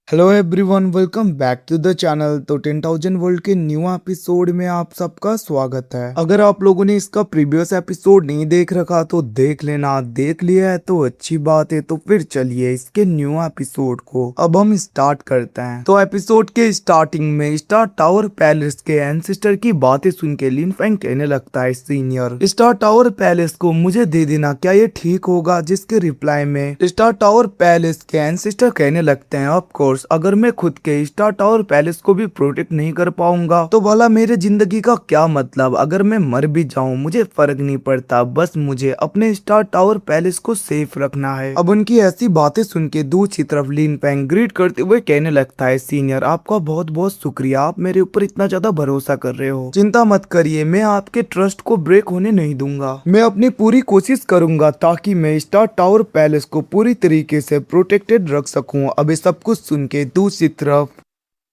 Hello everyone, welcome back to the channel. तो 10,000 world के new episode में आप सबका स्वागत है। अगर आप लोगों ने इसका प्रीवियस एपिसोड नहीं देख रखा तो देख लेना, देख लिया है तो अच्छी बात है। तो फिर चलिए इसके न्यू एपिसोड को अब हम स्टार्ट करते हैं। तो एपिसोड के स्टार्टिंग में स्टार टावर पैलेस के एंसेस्टर की बातें सुन के लिन फैंग कहने लगता है, सीनियर स्टार टावर पैलेस को मुझे दे देना, क्या ये ठीक होगा? जिसके रिप्लाई में स्टार टावर पैलेस के एंसेस्टर कहने लगते हैं, ऑफ कोर्स अगर मैं खुद के स्टार टावर पैलेस को भी प्रोटेक्ट नहीं कर पाऊंगा तो भला मेरे जिंदगी का क्या मतलब? अगर मैं मर भी जाऊं मुझे फर्क नहीं पड़ता, बस मुझे अपने स्टार टावर पैलेस को सेफ रखना है। अब उनकी ऐसी बातें सुन के दूसरी तरफ लिन फैंग ग्रीट करते हुए कहने लगता है, सीनियर आपका बहुत बहुत शुक्रिया, आप मेरे ऊपर इतना ज्यादा भरोसा कर रहे हो। चिंता मत करिए, मैं आपके ट्रस्ट को ब्रेक होने नहीं दूंगा। मैं अपनी पूरी कोशिश करूंगा ताकि मैं स्टार टावर पैलेस को पूरी तरीके से प्रोटेक्टेड रख सकूं। अब ये सब कुछ सुन के दूसरी तरफ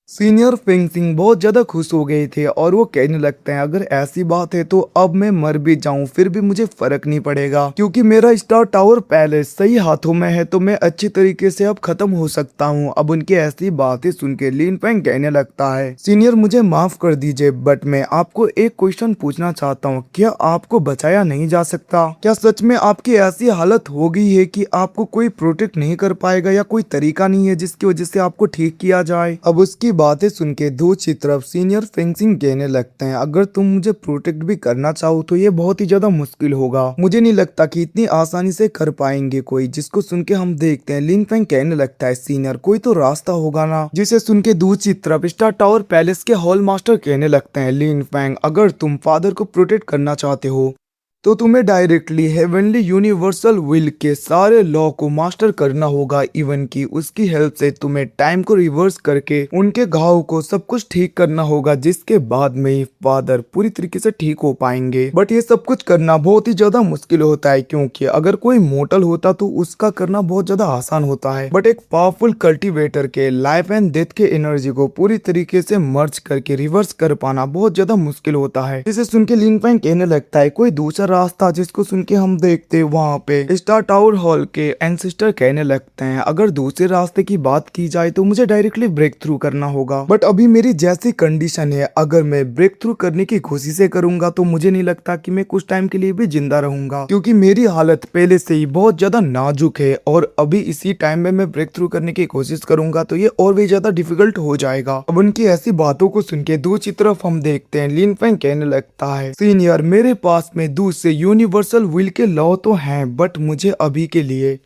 सीनियर फेंग सिंह बहुत ज्यादा खुश हो गए थे और वो कहने लगते हैं, अगर ऐसी बात है तो अब मैं मर भी जाऊं फिर भी मुझे फर्क नहीं पड़ेगा, क्योंकि मेरा स्टार टावर पैलेस सही हाथों में है तो मैं अच्छी तरीके से अब खत्म हो सकता हूं। अब उनकी ऐसी बातें सुन के लिन फैंग कहने लगता है, सीनियर मुझे माफ कर दीजिए बट मैं आपको एक क्वेश्चन पूछना चाहता हूँ, क्या आपको बचाया नहीं जा सकता? क्या सच में आपकी ऐसी हालत हो गई है कि आपको कोई प्रोटेक्ट नहीं कर पाएगा या कोई तरीका नहीं है जिसकी वजह से आपको ठीक किया जाए? अब उसकी बातें सुन के दूसरी तरफ सीनियर फेंग सिंह कहने लगते हैं, अगर तुम मुझे प्रोटेक्ट भी करना चाहो तो ये बहुत ही ज्यादा मुश्किल होगा, मुझे नहीं लगता कि इतनी आसानी से कर पाएंगे कोई। जिसको सुन के हम देखते हैं लिन फैंग कहने लगता है, सीनियर कोई तो रास्ता होगा ना? जिसे सुन के दूसरी तरफ स्टार टावर पैलेस के हॉल मास्टर कहने लगते हैं, लिन फैंग अगर तुम फादर को प्रोटेक्ट करना चाहते हो तो तुम्हें डायरेक्टली हेवनली यूनिवर्सल विल के सारे लॉ को मास्टर करना होगा। इवन की उसकी हेल्प से तुम्हें टाइम को रिवर्स करके उनके घाव को सब कुछ ठीक करना होगा, जिसके बाद में ही फादर पूरी तरीके से ठीक हो पाएंगे। बट ये सब कुछ करना बहुत ही ज्यादा मुश्किल होता है, क्योंकि अगर कोई मोटल होता तो उसका करना बहुत ज्यादा आसान होता है, बट एक पावरफुल कल्टिवेटर के लाइफ एंड डेथ के एनर्जी को पूरी तरीके से मर्ज करके रिवर्स कर पाना बहुत ज्यादा मुश्किल होता है। जिसे सुन के लिन फैंग कहने लगता है, कोई दूसरा रास्ता? जिसको सुन के हम देखते हैं वहाँ पे स्टार टावर हॉल के एंसेस्टर कहने लगते हैं, अगर दूसरे रास्ते की बात की जाए तो मुझे डायरेक्टली ब्रेक थ्रू करना होगा, बट अभी मेरी जैसी कंडीशन है अगर मैं ब्रेक थ्रू करने की कोशिशें करूंगा तो मुझे नहीं लगता कि मैं कुछ टाइम के लिए भी जिंदा रहूंगा, क्योंकि मेरी हालत पहले से ही बहुत ज्यादा नाजुक है और अभी इसी टाइम में मैं ब्रेक थ्रू करने की कोशिश करूंगा तो ये और भी ज्यादा डिफिकल्ट हो जाएगा। अब उनकी ऐसी बातों को सुन के दूसरी तरफ हम देखते हैं लिन फैंग कहने लगता है, सीनियर मेरे पास में दूसरे यूनिवर्सल विल के लॉ तो हैं, बट मुझे अभी के लिए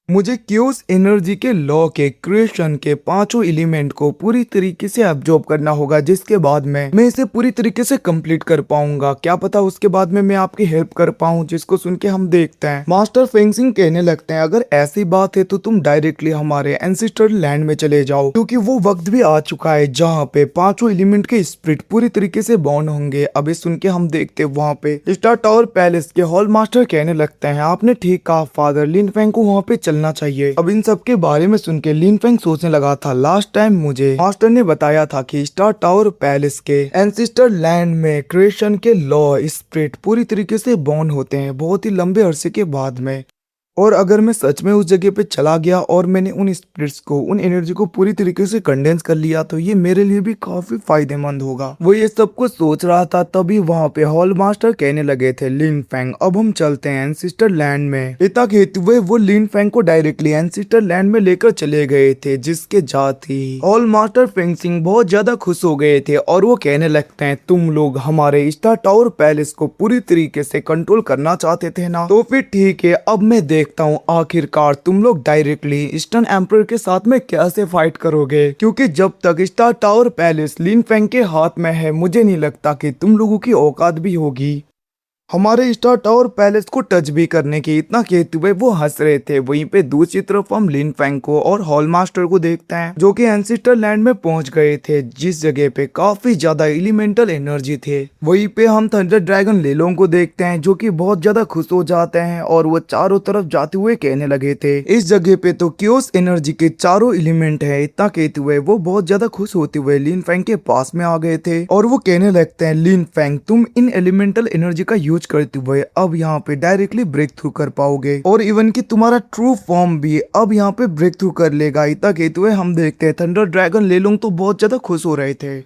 मुझे क्यूस एनर्जी के लॉ के क्रिएशन के पांचों एलिमेंट को पूरी तरीके से एब्जॉर्ब करना होगा, जिसके बाद में मैं इसे पूरी तरीके से कंप्लीट कर पाऊंगा। क्या पता उसके बाद में मैं आपकी हेल्प कर पाऊं। जिसको सुन के हम देखते हैं मास्टर फेंग सिंह कहने लगते हैं, अगर ऐसी बात है तो तुम डायरेक्टली हमारे एंसेस्टर लैंड में चले जाओ, क्योंकि वो वक्त भी आ चुका है जहाँ पे पांचों एलिमेंट के स्पिरिट पूरी तरीके से बॉन्ड होंगे। अब सुन के हम देखते हैं वहाँ पे स्टार टावर पैलेस के हॉल मास्टर कहने लगते हैं, आपने ठीक कहा फादर, लिन फैंग को वहाँ पे चलना चाहिए। अब इन सब के बारे में सुन के लिन फैंग सोचने लगा था, लास्ट टाइम मुझे मास्टर ने बताया था कि स्टार टावर पैलेस के एंसेस्टर लैंड में क्रिएशन के लॉ स्पिरिट पूरी तरीके से बॉर्न होते हैं बहुत ही लंबे अरसे के बाद में, और अगर मैं सच में उस जगह पे चला गया और मैंने उन स्पिरिट्स को, उन एनर्जी को पूरी तरीके से कंडेंस कर लिया तो ये मेरे लिए भी काफी फायदेमंद होगा। वो ये सब कुछ सोच रहा था तभी वहाँ पे हॉल मास्टर कहने लगे थे, लिन फैंग अब हम चलते हैं एंसेस्टर लैंड में। इतना कहते हुए वो लिन फैंग को डायरेक्टली एंसेस्टर लैंड में लेकर चले गए थे, जिसके जाते ही हॉल मास्टर फेंग सिंह बहुत ज्यादा खुश हो गए थे और वो कहने लगते हैं, तुम लोग हमारे स्टार टावर पैलेस को पूरी तरीके से कंट्रोल करना चाहते थे ना, तो फिर ठीक है, अब मैं देखता हूँ आखिरकार तुम लोग डायरेक्टली ईस्टर्न एम्परर के साथ में कैसे फाइट करोगे, क्योंकि जब तक स्टार टावर पैलेस लिन फैंग के हाथ में है मुझे नहीं लगता कि तुम लोगों की औकात भी होगी हमारे स्टार टावर पैलेस को टच भी करने की। इतना कहते हुए वो हंस रहे थे। वहीं पे दूसरी तरफ हम लिन फैंग को और हॉल मास्टर को देखते हैं जो कि एंसेस्टर लैंड में पहुंच गए थे, जिस जगह पे काफी ज्यादा एलिमेंटल एनर्जी थे। वहीं पे हम थंडर ड्रैगन लेलोंग को देखते हैं जो कि बहुत ज्यादा खुश हो जाते हैं और वो चारों तरफ जाते हुए कहने लगे थे, इस जगह पे तो क्योस एनर्जी के चारों एलिमेंट है। इतना कहते हुए वो बहुत ज्यादा खुश होते हुए लिन फैंग के पास में आ गए थे और वो कहने लगते हैं, लिन फैंग तुम इन एलिमेंटल एनर्जी का यूज यूज करते हुए अब यहाँ पे डायरेक्टली ब्रेक थ्रू कर पाओगे और इवन कि तुम्हारा ट्रू फॉर्म भी अब यहाँ पे ब्रेक थ्रू कर लेगा। इतना कहते हुए हम देखते हैं थंडर ड्रैगन लेलोंग तो बहुत ज्यादा खुश हो रहे थे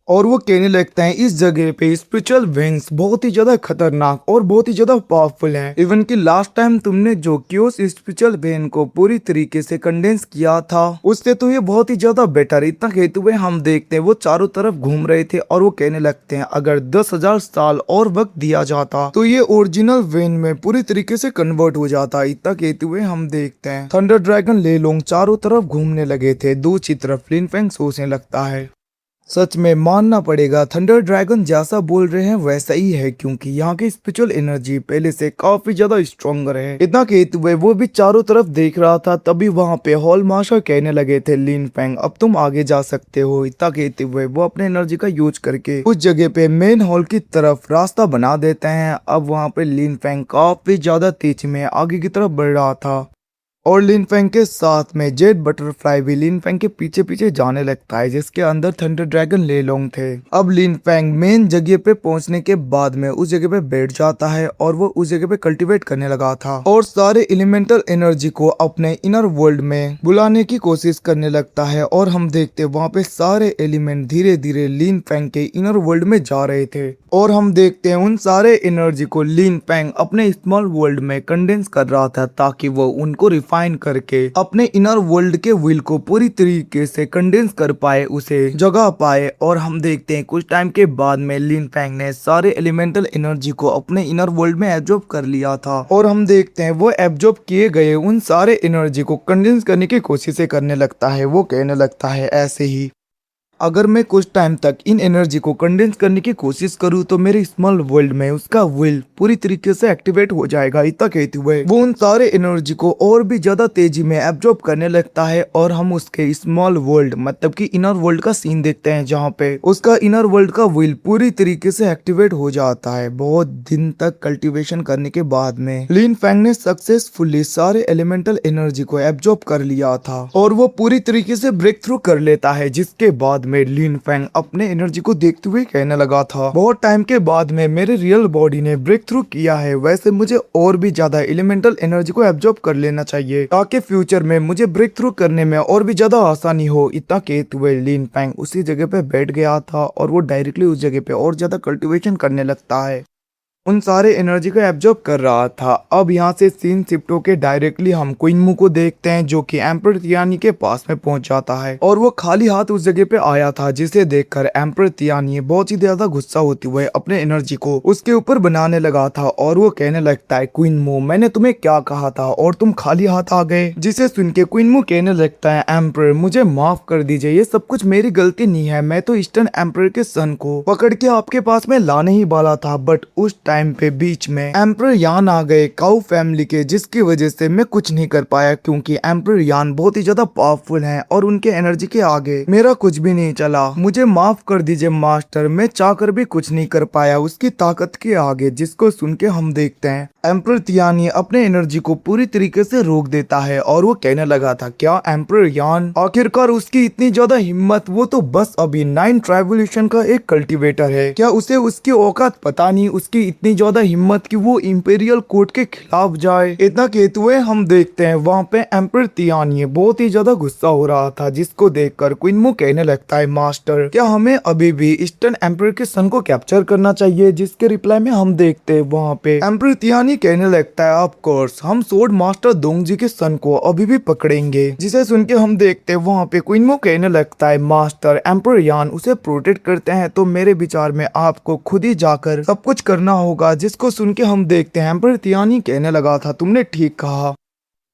और वो कहने लगता है इस जगह पे स्पिरिचुअल विंग्स बहुत ही ज्यादा खतरनाक और बहुत ही ज्यादा पावरफुल हैं। इवन कि लास्ट टाइम तुमने जो क्योस स्पिरिचुअल वेन को पूरी तरीके से कंडेंस किया था उससे तो ये बहुत ही ज्यादा बेटर। इतना कहते हुए हम देखते हैं वो चारों तरफ घूम रहे थे और वो कहने लगते हैं अगर 10,000 साल और वक्त दिया जाता तो ये ओरिजिनल वेन में पूरी तरीके से कन्वर्ट हो जाता। इतना कहते हुए हम देखते हैं थंडर ड्रैगन लेलोंग चारों तरफ घूमने लगे थे। दूसरी तरफ लिन फेंग सोचने लगता है सच में मानना पड़ेगा थंडर ड्रैगन जैसा बोल रहे हैं वैसा ही है, क्योंकि यहाँ की स्पिरिचुअल एनर्जी पहले से काफी ज्यादा स्ट्रॉन्गर है। इतना कहते हुए वो भी चारों तरफ देख रहा था तभी वहाँ पे हॉल मास्टर कहने लगे थे लिन फेंग अब तुम आगे जा सकते हो। इतना कहते हुए वो अपने एनर्जी का यूज करके उस जगह पे मेन हॉल की तरफ रास्ता बना देते हैं। अब वहाँ पे लिन फेंग काफी ज्यादा तेज में आगे की तरफ बढ़ रहा था और लिन फेंग के साथ में जेड बटरफ्लाई भी लिन फेंग के पीछे पीछे जाने लगता है जिसके अंदर थंडर ड्रैगन लेलोंग थे। अब लिन फेंग मेन जगह पे पहुंचने के बाद में उस जगह पे बैठ जाता है और वो उस जगह पे कल्टीवेट करने लगा था और सारे एलिमेंटल एनर्जी को अपने इनर वर्ल्ड में बुलाने की कोशिश करने लगता है और हम देखते वहाँ पे सारे एलिमेंट धीरे धीरे लिन फेंग के इनर वर्ल्ड में जा रहे थे और हम देखते हैं उन सारे एनर्जी को लिन फेंग अपने स्मॉल वर्ल्ड में कंडेंस कर रहा था ताकि वो उनको रिफाइन करके अपने इनर वर्ल्ड के विल को पूरी तरीके से कंडेंस कर पाए, उसे जगा पाए। और हम देखते हैं कुछ टाइम के बाद में लिन फेंग ने सारे एलिमेंटल एनर्जी को अपने इनर वर्ल्ड में एब्जॉर्ब कर लिया था और हम देखते हैं वो एब्जॉर्ब किए गए उन सारे एनर्जी को कंडेंस करने की कोशिशें करने लगता है। वो कहने लगता है ऐसे ही अगर मैं कुछ टाइम तक इन एनर्जी को कंडेंस करने की कोशिश करूं तो मेरे स्मॉल वर्ल्ड में उसका विल पूरी तरीके से एक्टिवेट हो जाएगा। इतना कहते हुए वो उन सारे एनर्जी को और भी ज्यादा तेजी में एब्जॉर्ब करने लगता है और हम उसके स्मॉल वर्ल्ड मतलब कि इनर वर्ल्ड का सीन देखते हैं जहाँ पे उसका इनर वर्ल्ड का विल पूरी तरीके से एक्टिवेट हो जाता है। बहुत दिन तक कल्टिवेशन करने के बाद में लिन फेंग ने सक्सेसफुली सारे एलिमेंटल एनर्जी को एब्जॉर्ब कर लिया था और वो पूरी तरीके से ब्रेक थ्रू कर लेता है जिसके बाद में लिन फेंग अपने एनर्जी को देखते हुए कहने लगा था बहुत टाइम के बाद में मेरे रियल बॉडी ने ब्रेक थ्रू किया है, वैसे मुझे और भी ज्यादा एलिमेंटल एनर्जी को एब्जॉर्ब कर लेना चाहिए ताकि फ्यूचर में मुझे ब्रेक थ्रू करने में और भी ज्यादा आसानी हो। इतना कहते हुए लिन फेंग उसी जगह पे बैठ गया था और वो डायरेक्टली उस जगह पे और ज्यादा कल्टीवेशन करने लगता है, उन सारे एनर्जी को एब्जॉर्ब कर रहा था। अब यहाँ से सीन शिफ्ट होके डायरेक्टली हम क्वीन मू को देखते हैं जो कि एम्पर तियानी के पास में पहुंच जाता है और वो खाली हाथ उस जगह पे आया था जिसे देखकर एम्पर तियानी बहुत ही ज्यादा गुस्सा होते हुए अपने एनर्जी को उसके ऊपर बनाने लगा था और वो कहने लगता है क्वीन मू मैंने तुम्हें क्या कहा था और तुम खाली हाथ आ गए। जिसे सुन के क्वीन मू कहने लगता है एम्पर मुझे माफ कर दीजिए, ये सब कुछ मेरी गलती नहीं है, मैं तो ईस्टर्न एम्पर के सन को पकड़ के आपके पास में लाने ही वाला था बट उस टाइम पे बीच में एम्पर यान आ गए काउ फैमिली के जिसकी वजह से मैं कुछ नहीं कर पाया क्योंकि एम्पर यान बहुत ही ज्यादा पावरफुल हैं और उनके एनर्जी के आगे मेरा कुछ भी नहीं चला। मुझे माफ कर दीजिए मास्टर, मैं चाहकर भी कुछ नहीं कर पाया उसकी ताकत के आगे। जिसको सुन के हम देखते हैं एम्पर तियानी अपने एनर्जी को पूरी तरीके से रोक देता है और वो कहने लगा था क्या एम्पर यान आखिरकार उसकी इतनी ज्यादा हिम्मत, वो तो बस अभी 9th रेवोल्यूशन का एक कल्टीवेटर है, क्या उसे उसकी औकात पता नहीं, उसकी इतनी ज्यादा हिम्मत कि वो इंपीरियल कोर्ट के खिलाफ जाए। इतना कहते हुए हम देखते हैं वहाँ पे एम्पर तियानी बहुत ही ज्यादा गुस्सा हो रहा था जिसको देखकर क्वीन मू कहने लगता है मास्टर क्या हमें अभी भी ईस्टर्न एम्पर के सन को कैप्चर करना चाहिए। जिसके रिप्लाई में हम देखते हैं वहाँ पे एम्पर तियानी कहने लगता है ऑफ कोर्स हम स्वॉर्ड मास्टर दोंगजी के सन को अभी भी पकड़ेंगे। जिसे सुन के हम देखते हैं वहाँ पे क्वीन मू कहने लगता है मास्टर एम्पर यान उसे प्रोटेक्ट करते हैं तो मेरे विचार में आपको खुद ही जाकर सब कुछ करना होगा। जिसको सुन के हम देखते हैं एम्पर तियानी कहने लगा था तुमने ठीक कहा,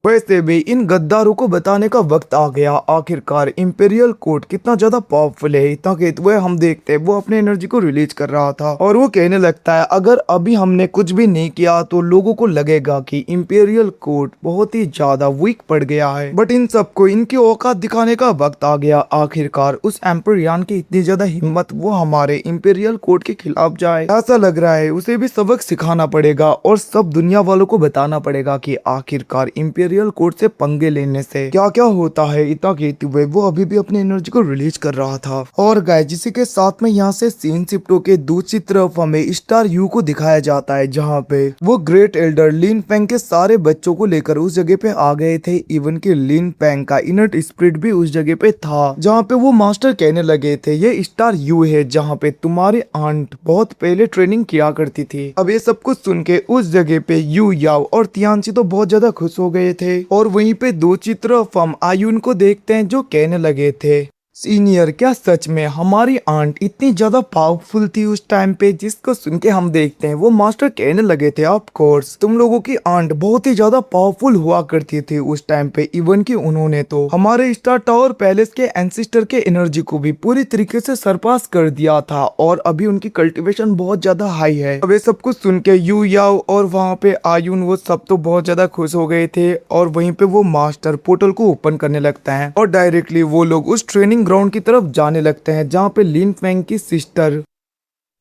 वैसे भी इन गद्दारों को बताने का वक्त आ गया आखिरकार इंपीरियल कोर्ट कितना ज्यादा पावरफुल है। इतना कहते हुए हम देखते हैं वो अपने एनर्जी को रिलीज कर रहा था और वो कहने लगता है अगर अभी हमने कुछ भी नहीं किया तो लोगों को लगेगा कि इंपीरियल कोर्ट बहुत ही ज्यादा वीक पड़ गया है, बट इन सबको इनकी औकात दिखाने का वक्त आ गया। आखिरकार उस एम्पर यान की इतनी ज्यादा हिम्मत वो हमारे इंपीरियल कोर्ट के खिलाफ जाए, ऐसा लग रहा है उसे भी सबक सिखाना पड़ेगा और सब दुनिया वालों को बताना पड़ेगा कि आखिरकार इंपीरियल इम्पेरियल कोर्ट से पंगे लेने से क्या क्या होता है इतना कहते हुए वो अभी भी अपनी एनर्जी को रिलीज कर रहा था। और गाइस जिसी के साथ में यहाँ से सीन शिफ्ट होके दूसरी तरफ हमें स्टार यू को दिखाया जाता है, जहाँ पे वो ग्रेट एल्डर लिन फेंग के सारे बच्चों को लेकर उस जगह पे आ गए थे। इवन कि लिन फेंग का इनर्ट स्पिरिट भी उस जगह पे था, जहाँ पे वो मास्टर कहने लगे थे ये स्टार यू है जहाँ पे तुम्हारी आंट बहुत पहले ट्रेनिंग किया करती थी। अब ये सब कुछ सुन के उस जगह पे यू याओ और तियानसी तो बहुत ज्यादा खुश हो गए थे। और वहीं पे दूसरी तरफ हम आयुन को देखते हैं जो कहने लगे थे सीनियर क्या सच में हमारी आंट इतनी ज्यादा पावरफुल थी उस टाइम पे, जिसको सुन के हम देखते हैं वो मास्टर कहने लगे थे ऑफ कोर्स तुम लोगों की आंट बहुत ही ज्यादा पावरफुल हुआ करती थी उस टाइम पे। इवन कि उन्होंने तो हमारे स्टार टावर पैलेस के एंसिस्टर के एनर्जी को भी पूरी तरीके से सरपास कर दिया था और अभी उनकी कल्टिवेशन बहुत ज्यादा हाई है। अब ये सब कुछ सुन के यू याओ और वहाँ पे आयुन वो सब तो बहुत ज्यादा खुश हो गए थे। और वहीं पे वो मास्टर पोर्टल को ओपन करने लगता है और डायरेक्टली वो लोग उस ट्रेनिंग ग्राउंड की तरफ जाने लगते हैं जहाँ पे लिन फेंग की सिस्टर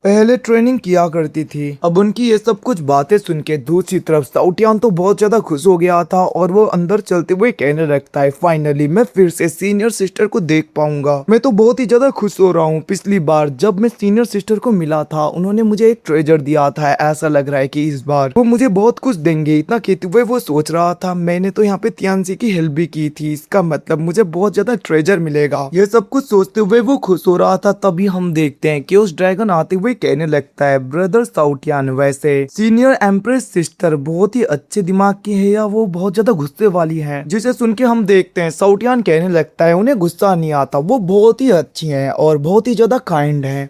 पहले ट्रेनिंग किया करती थी। अब उनकी ये सब कुछ बातें सुन के दूसरी तरफ साउटियान तो बहुत ज्यादा खुश हो गया था और वो अंदर चलते हुए कहने लगता है फाइनली मैं फिर से सीनियर सिस्टर को देख पाऊंगा। मैं तो बहुत ही ज्यादा खुश हो रहा हूँ। पिछली बार जब मैं सीनियर सिस्टर को मिला था उन्होंने मुझे एक ट्रेजर दिया था, ऐसा लग रहा है कि इस बार वो मुझे बहुत कुछ देंगे। इतना कहते हुए वो सोच रहा था मैंने तो यहाँ पे तियानसी की हेल्प भी की थी, इसका मतलब मुझे बहुत ज्यादा ट्रेजर मिलेगा। ये सब कुछ सोचते हुए वो खुश हो रहा था। तभी हम देखते हैं कि उस ड्रैगन आते हुए कहने लगता है ब्रदर साउटियान वैसे सीनियर एम्प्रेस सिस्टर बहुत ही अच्छे दिमाग की है या वो बहुत ज्यादा गुस्से वाली है। जिसे सुन के हम देखते हैं साउटियान कहने लगता है उन्हें गुस्सा नहीं आता, वो बहुत ही अच्छी है और बहुत ही ज्यादा काइंड है।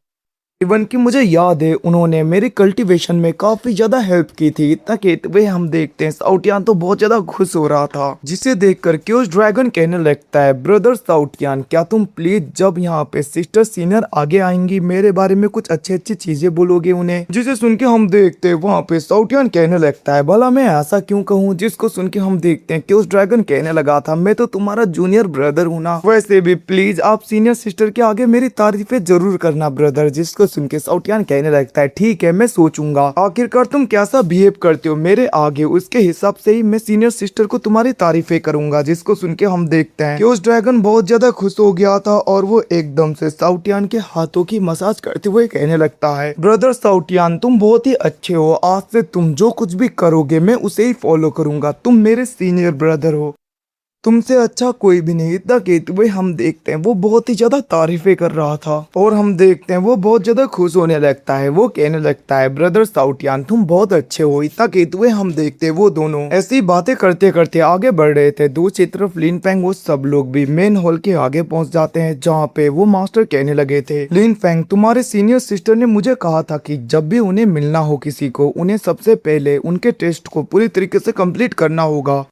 इवन कि मुझे याद है उन्होंने मेरी कल्टीवेशन में काफी ज्यादा हेल्प की थी। इतना कहते हुए हम देखते हैं साउटियान तो बहुत ज्यादा खुश हो रहा था, जिसे देखकर क्योस ड्रैगन कहने लगता है ब्रदर साउटियान क्या तुम प्लीज जब यहाँ पे सिस्टर सीनियर आगे आएंगी मेरे बारे में कुछ अच्छी अच्छी चीजें बोलोगे उन्हें। जिसे सुन के हम देखते हैं वहाँ पे साउटियान कहने लगता है भला मैं ऐसा क्यों कहूँ। जिसको सुन के हम देखते हैं क्योस ड्रैगन कहने लगा था मैं तो तुम्हारा जूनियर ब्रदर हूँ ना, वैसे भी प्लीज आप सीनियर सिस्टर के आगे मेरी तारीफें जरूर करना ब्रदर। जिसको सुन के साउटियान कहने लगता है ठीक है मैं सोचूंगा, आखिरकार तुम कैसा बिहेव करते हो मेरे आगे उसके हिसाब से ही मैं सीनियर सिस्टर को तुम्हारी तारीफें करूंगा। जिसको सुन के हम देखते हैं कि उस ड्रैगन बहुत ज्यादा खुश हो गया था और वो एकदम से साउटियान के हाथों की मसाज करते हुए कहने लगता है ब्रदर साउटियान तुम बहुत ही अच्छे हो, आज से तुम जो कुछ भी करोगे मैं उसे ही फॉलो करूंगा, तुम मेरे सीनियर ब्रदर हो, तुमसे अच्छा कोई भी नहीं। इतना कहते हुए हम देखते हैं वो बहुत ही ज्यादा तारीफें कर रहा था और हम देखते हैं वो बहुत ज्यादा खुश होने लगता है। वो कहने लगता है ब्रदर साउटियान तुम बहुत अच्छे हो। इतना कहते हुए हम देखते हैं वो दोनों ऐसी बातें करते करते आगे बढ़ रहे थे। दूसरी तरफ लिन फेंग वो सब लोग भी मेन हॉल के आगे पहुंच जाते हैं जहाँ पे वो मास्टर कहने लगे थे लिन फेंग तुम्हारे सीनियर सिस्टर ने मुझे कहा था कि जब भी उन्हें मिलना हो किसी को उन्हें सबसे पहले उनके टेस्ट को पूरी तरीके से कंप्लीट करना होगा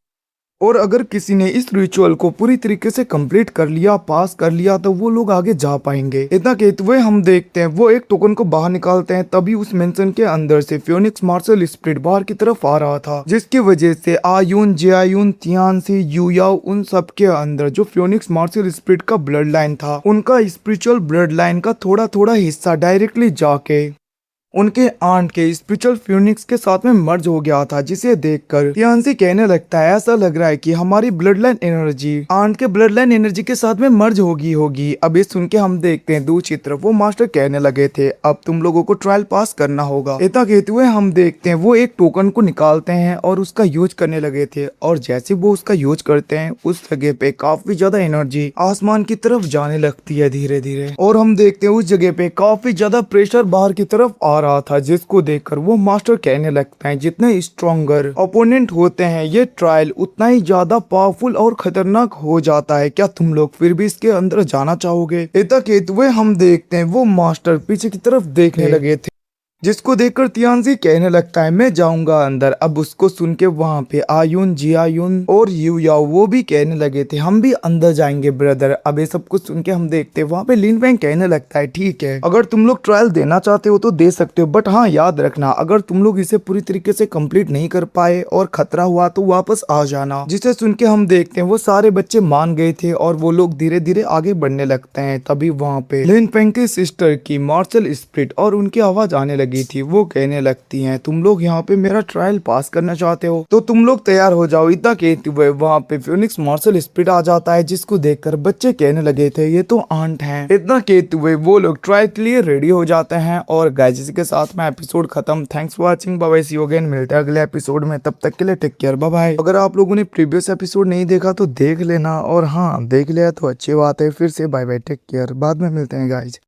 और अगर किसी ने इस रिचुअल को पूरी तरीके से कंप्लीट कर लिया पास कर लिया तो वो लोग आगे जा पाएंगे। इतना कहते हुए हम देखते हैं वो एक टोकन को बाहर निकालते हैं। तभी उस मेंशन के अंदर से फ्योनिक्स मार्शल स्पिरिट बाहर की तरफ आ रहा था, जिसकी वजह से आयुन जियायुन तियानसी यूयाओ उन सब के अंदर जो फ्योनिक्स मार्शल स्पिरिट का ब्लड लाइन था उनका स्पिरिचुअल ब्लड लाइन का थोड़ा थोड़ा हिस्सा डायरेक्टली जाके उनके आंट के स्पिरिचुअल फ्यूनिक्स के साथ में मर्ज हो गया था। जिसे देखकर तियानसी कहने लगता है ऐसा लग रहा है कि हमारी ब्लड लाइन एनर्जी आंट के ब्लड लाइन एनर्जी के साथ में मर्ज होगी। अब ये सुन के हम देखते हैं दूसरी तरफ वो मास्टर कहने लगे थे अब तुम लोगों को ट्रायल पास करना होगा। इतना कहते हुए हम देखते हैं वो एक टोकन को निकालते हैं और उसका यूज करने लगे थे और जैसे वो उसका यूज करते हैं उस जगह पे काफी ज्यादा एनर्जी आसमान की तरफ जाने लगती है धीरे धीरे और हम देखते हैं उस जगह पे काफी ज्यादा प्रेशर बाहर की तरफ आ रहा था। जिसको देखकर वो मास्टर कहने लगता है जितने स्ट्रॉन्गर ओपोनेंट होते हैं ये ट्रायल उतना ही ज्यादा पावरफुल और खतरनाक हो जाता है, क्या तुम लोग फिर भी इसके अंदर जाना चाहोगे। इतना कहते हुए हम देखते हैं वो मास्टर पीछे की तरफ देखने लगे थे, जिसको देखकर तियानसी कहने लगता है मैं जाऊंगा अंदर। अब उसको सुन के वहाँ पे आयुन जियायुन और यू याओ वो भी कहने लगे थे हम भी अंदर जाएंगे ब्रदर। अब ये सब कुछ सुन के हम देखते हैं वहाँ पे लिन फेंग कहने लगता है ठीक है अगर तुम लोग ट्रायल देना चाहते हो तो दे सकते हो, बट हाँ याद रखना अगर तुम लोग इसे पूरी तरीके से कंप्लीट नहीं कर पाए और खतरा हुआ तो वापस आ जाना। जिसे सुन के हम देखते हैं वो सारे बच्चे मान गए थे और वो लोग धीरे धीरे आगे बढ़ने लगते हैं। तभी वहाँ पे लिन फेंग की सिस्टर की मार्शल स्पिरिट और उनकी आवाज आने लगी लगी थी वो कहने लगती हैं तुम लोग यहाँ पे मेरा ट्रायल पास करना चाहते हो तो तुम लोग तैयार हो जाओ। इतना कहते हुए वहाँ पे फिनिक्स मार्शल स्पीड आ जाता है जिसको देखकर बच्चे कहने लगे थे ये तो आंट हैं। इतना कहते हुए वो लोग ट्रायल के लिए रेडी हो जाते हैं और गाइस इसी के साथ में एपिसोड खत्म। Thanks for watching, bye bye, see you again. मिलते हैं अगले एपिसोड में, तब तक के लिए टेक केयर, बाय बाय। अगर आप लोगों ने प्रीवियस एपिसोड नहीं देखा तो देख लेना और हाँ देख लिया तो अच्छी बात है। फिर से बाय बाय, टेक केयर, बाद में मिलते हैं गाइज।